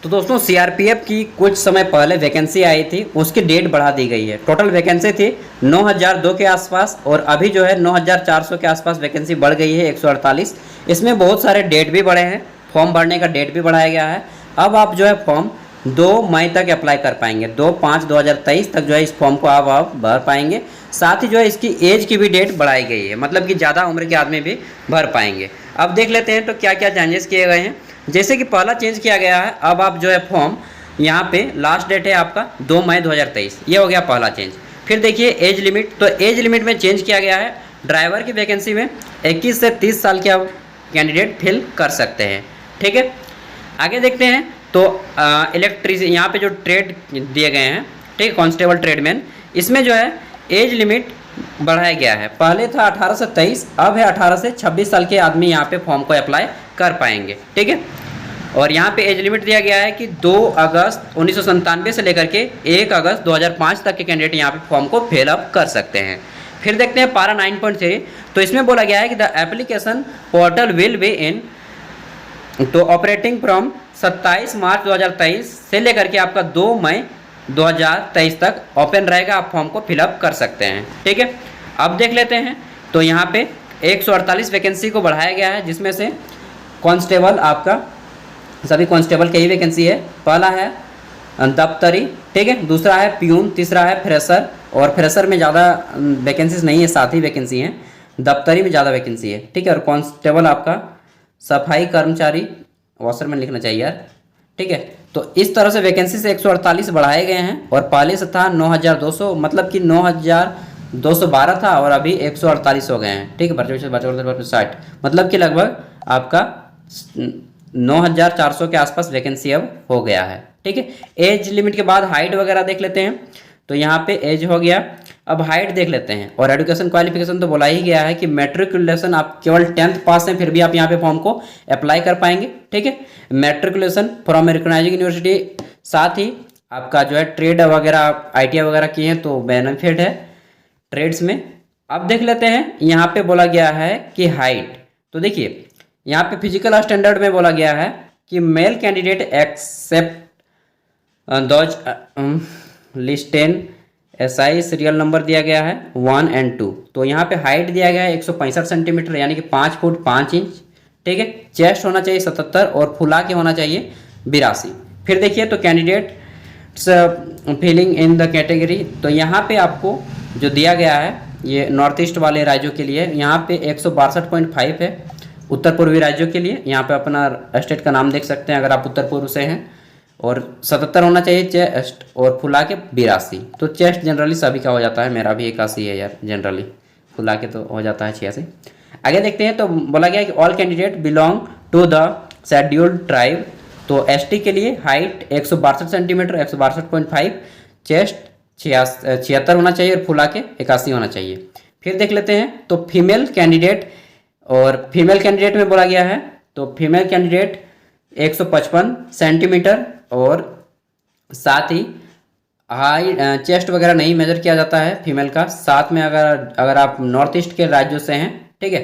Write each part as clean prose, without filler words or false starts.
तो दोस्तों सीआरपीएफ की कुछ समय पहले वैकेंसी आई थी, उसकी डेट बढ़ा दी गई है। टोटल वैकेंसी थी 9002 के आसपास और अभी जो है 9400 के आसपास वैकेंसी बढ़ गई है 148। इसमें बहुत सारे डेट भी बढ़े हैं, फॉर्म भरने का डेट भी बढ़ाया गया है। अब आप जो है फॉर्म 2 मई तक अप्लाई कर पाएंगे, 2/5/2023 तक जो है इस फॉर्म को आप भर पाएंगे। साथ ही जो है इसकी एज की भी डेट बढ़ाई गई है, मतलब कि ज़्यादा उम्र के आदमी भी भर पाएंगे। अब देख लेते हैं तो क्या क्या चेंजेस किए गए हैं। जैसे कि पहला चेंज किया गया है, अब आप जो है फॉर्म यहाँ पे लास्ट डेट है आपका 2 मई 2023, ये हो गया पहला चेंज। फिर देखिए एज लिमिट, तो एज लिमिट में चेंज किया गया है। ड्राइवर की वैकेंसी में 21 से 30 साल के आप कैंडिडेट फिल कर सकते हैं। ठीक है, आगे देखते हैं तो इलेक्ट्रिसिटी यहाँ पे जो ट्रेड दिए गए हैं, ठीक है, कांस्टेबल ट्रेडमैन, इसमें जो है एज लिमिट बढ़ाया गया है। पहले था 18 से 23, अब है 18 से 26 साल के आदमी यहाँ पे फॉर्म को अप्लाई कर पाएंगे। ठीक है, और यहाँ पे एज लिमिट दिया गया है कि 2 अगस्त 1997 से लेकर के 1 अगस्त 2005 तक के कैंडिडेट यहाँ पे फॉर्म को फिलअप कर सकते हैं। फिर देखते हैं पारा 9.3, तो इसमें बोला गया है कि the application portal will be in तो ऑपरेटिंग फ्रॉम 27 मार्च 2023 से लेकर के आपका 2 मई 2023 तक ओपन रहेगा, आप फॉर्म को फिलअप कर सकते हैं। ठीक है, अब देख लेते हैं तो यहाँ पे 148 वैकेंसी को बढ़ाया गया है, जिसमें से कांस्टेबल आपका सभी कांस्टेबल की ही वैकेंसी है। पहला है दफ्तरी, ठीक है, दूसरा है प्यून, तीसरा है फ्रेशर, और फ्रेशर में ज़्यादा वैकेंसीज नहीं है, 7 ही वैकेंसी हैं। दफ्तरी में ज़्यादा वैकेंसी है। ठीक है, और कांस्टेबल आपका सफाई कर्मचारी, वॉशरमैन लिखना चाहिए यार। ठीक है, तो इस तरह से वैकेंसी से 148 बढ़ाए गए हैं, और पहले से था 9200, मतलब कि 9212 था और अभी 148 हो गए हैं। ठीक है, 60, मतलब कि लगभग आपका 9400 के आसपास वैकेंसी अब हो गया है। ठीक है, एज लिमिट के बाद हाइट वगैरह देख लेते हैं, तो यहाँ पे एज हो गया, अब हाइट देख लेते हैं। और एजुकेशन क्वालिफिकेशन तो बोला ही गया है कि मैट्रिकुलेशन, आप केवल 10th पास हैं फिर भी आप यहाँ पे फॉर्म को अप्लाई कर पाएंगे। ठीक है, मैट्रिकुलेशन फ्रॉम रिकॉग्नाइज्ड यूनिवर्सिटी, साथ ही आपका जो है ट्रेड वगैरह ITI वगैरह किए हैं तो बेनिफिट है ट्रेड्स में। अब देख लेते हैं, यहाँ पे बोला गया है कि हाइट, तो देखिए यहाँ पे फिजिकल स्टैंडर्ड में बोला गया है कि male candidate except those listed SI serial number दिया गया है 1 और 2। तो यहाँ पे हाइट दिया गया है 165 सेंटीमीटर, यानी कि 5 फुट 5 इंच। ठीक है, चेस्ट होना चाहिए 77 और फुला के होना चाहिए 82। फिर देखिए तो candidate filling in the category, तो यहाँ पे आपको जो दिया गया है ये नॉर्थ ईस्ट वाले राज्यों के लिए, यहाँ पे 162.5 है। उत्तर पूर्वी राज्यों के लिए यहाँ पे अपना स्टेट का नाम देख सकते हैं अगर आप उत्तर पूर्व से हैं, और 77 होना चाहिए चेस्ट, और फुला के 82। तो चेस्ट जनरली सभी का हो जाता है, मेरा भी 81 है यार, जनरली फुला के तो हो जाता है 86। आगे देखते हैं तो बोला गया कि all candidate belong to the scheduled tribe, तो ST के लिए हाइट 162 सेंटीमीटर 162.5, चेस्ट 76 होना चाहिए और फुला के 81 होना चाहिए। फिर देख लेते हैं तो फीमेल कैंडिडेट, और फीमेल कैंडिडेट में बोला गया है तो फीमेल कैंडिडेट 155 सेंटीमीटर, और साथ ही हाई चेस्ट वगैरह नहीं मेजर किया जाता है फीमेल का। साथ में अगर आप नॉर्थ ईस्ट के राज्यों से हैं, ठीक है,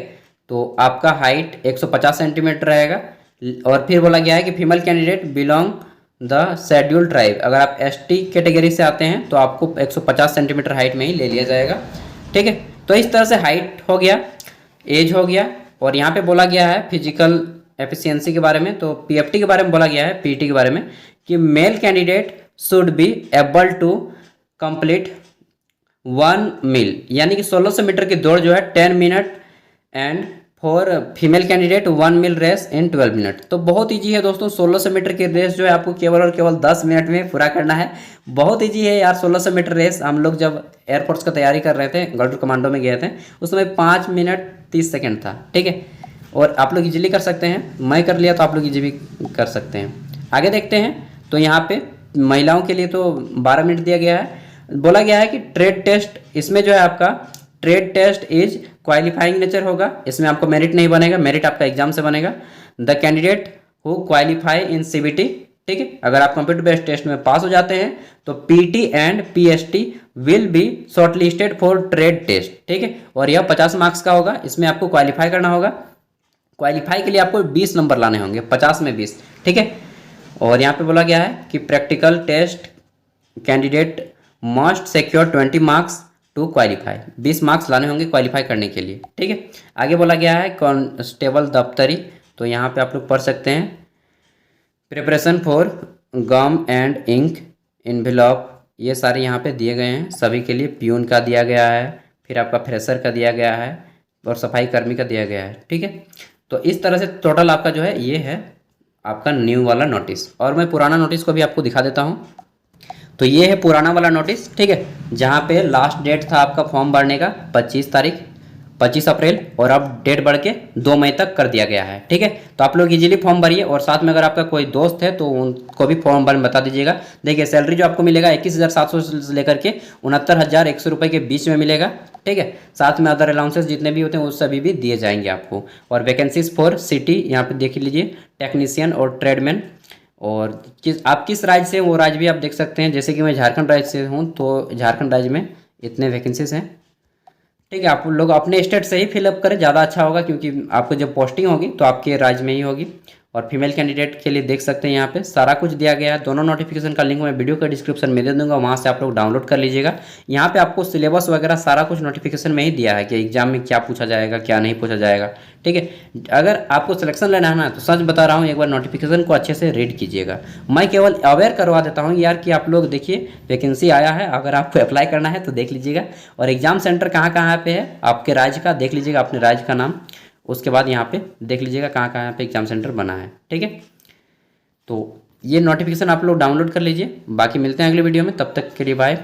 तो आपका हाइट 150 सेंटीमीटर रहेगा। और फिर बोला गया है कि female candidate belong the scheduled tribe, अगर आप ST कैटेगरी से आते हैं तो आपको 150 सेंटीमीटर हाइट में ही ले लिया जाएगा। ठीक है, तो इस तरह से हाइट हो गया, एज हो गया, और यहाँ पे बोला गया है फिजिकल एफिशिएंसी के बारे में, तो PFT के बारे में बोला गया है, PT के बारे में, कि male candidate should be able to complete 1 mile, यानी कि 1600 मीटर की दौड़ जो है 10 minute, and for female candidate 1 mile race in 12 minute. तो बहुत ईजी है दोस्तों, 1600 मीटर की रेस जो है आपको केवल और केवल 10 मिनट में पूरा करना है। बहुत ईजी है यार 1600 मीटर रेस। हम लोग जब एयरफोर्स का तैयारी कर रहे थे, गरुड़ कमांडो में गए थे, उस समय 5 मिनट 30 सेकेंड था। ठीक है, और आप लोग इजीली कर सकते हैं, मैं कर लिया तो आप लोग इजीली कर सकते हैं। आगे देखते हैं तो यहाँ पे महिलाओं के लिए तो 12 मिनट दिया गया है। बोला गया है कि ट्रेड टेस्ट, इसमें जो है आपका trade test is qualifying nature होगा, इसमें आपको मेरिट नहीं बनेगा, मेरिट आपका एग्जाम से बनेगा। The candidate who qualify in CBT, ठीक है, अगर आप कंप्यूटर बेस्ड टेस्ट में पास हो जाते हैं तो PT and PST will be shortlisted for trade test. ठीक है, और यह 50 मार्क्स का होगा, इसमें आपको क्वालिफाई करना होगा। क्वालिफाई के लिए आपको 20 नंबर लाने होंगे, 50 में 20। ठीक है, और यहाँ पे बोला गया है कि practical test candidate must secure 20 marks to qualify, 20 marks लाने होंगे क्वालिफाई करने के लिए, ठीक है। आगे बोला गया है कांस्टेबल दफ्तरी, तो यहाँ पे आप लोग पढ़ सकते हैं preparation for gum and ink envelope, ये सारे यहाँ पे दिए गए हैं सभी के लिए। प्यून का दिया गया है, फिर आपका फ्रेशर का दिया गया है और सफाई कर्मी का दिया गया है, ठीक है। तो इस तरह से टोटल आपका जो है ये है आपका न्यू वाला नोटिस। और मैं पुराना नोटिस को भी आपको दिखा देता हूँ। तो ये है पुराना वाला नोटिस, ठीक है, जहाँ पे लास्ट डेट था आपका फॉर्म भरने का 25 तारीख 25 अप्रैल, और अब डेट बढ़ के 2 मई तक कर दिया गया है, ठीक है। तो आप लोग इजीली फॉर्म भरिए, और साथ में अगर आपका कोई दोस्त है तो उनको भी फॉर्म भर बता दीजिएगा। देखिए सैलरी जो आपको मिलेगा 21,700 से लेकर के 69,100 रुपये के बीच में मिलेगा, ठीक है। साथ में अदर अलाउंसेस जितने भी होते हैं वो सभी भी दिए जाएंगे आपको। और वैकेंसीज फॉर सिटी यहाँ पे देख लीजिए, टेक्नीशियन और ट्रेडमैन, और आप किस राज्य से वो राज्य भी आप देख सकते हैं। जैसे कि मैं झारखंड राज्य से हूँ, तो झारखंड राज्य में इतने वैकेंसीज हैं, ठीक है। आप लोग अपने स्टेट से ही फिलअप करें, ज़्यादा अच्छा होगा, क्योंकि आपको जब पोस्टिंग होगी तो आपके राज्य में ही होगी। और फीमेल कैंडिडेट के लिए देख सकते हैं यहाँ पे सारा कुछ दिया गया है। दोनों नोटिफिकेशन का लिंक मैं वीडियो का डिस्क्रिप्शन में दे दूंगा, वहाँ से आप लोग डाउनलोड कर लीजिएगा। यहाँ पे आपको सिलेबस वगैरह सारा कुछ नोटिफिकेशन में ही दिया है कि एग्जाम में क्या पूछा जाएगा क्या नहीं पूछा जाएगा, ठीक है। अगर आपको सिलेक्शन लेना है ना, तो सच बता रहा हूँ, एक बार नोटिफिकेशन को अच्छे से रीड कीजिएगा। मैं केवल अवेयर करवा देता हूँ यार कि आप लोग देखिए वैकेंसी आया है, अगर आपको अप्लाई करना है तो देख लीजिएगा। और एग्जाम सेंटर कहाँ कहाँ पे है आपके राज्य का देख लीजिएगा, अपने राज्य का नाम, उसके बाद यहाँ पे देख लीजिएगा कहाँ कहाँ पे एग्जाम सेंटर बना है, ठीक है। तो ये नोटिफिकेशन आप लोग डाउनलोड कर लीजिए। बाकी मिलते हैं अगले वीडियो में, तब तक के लिए बाय।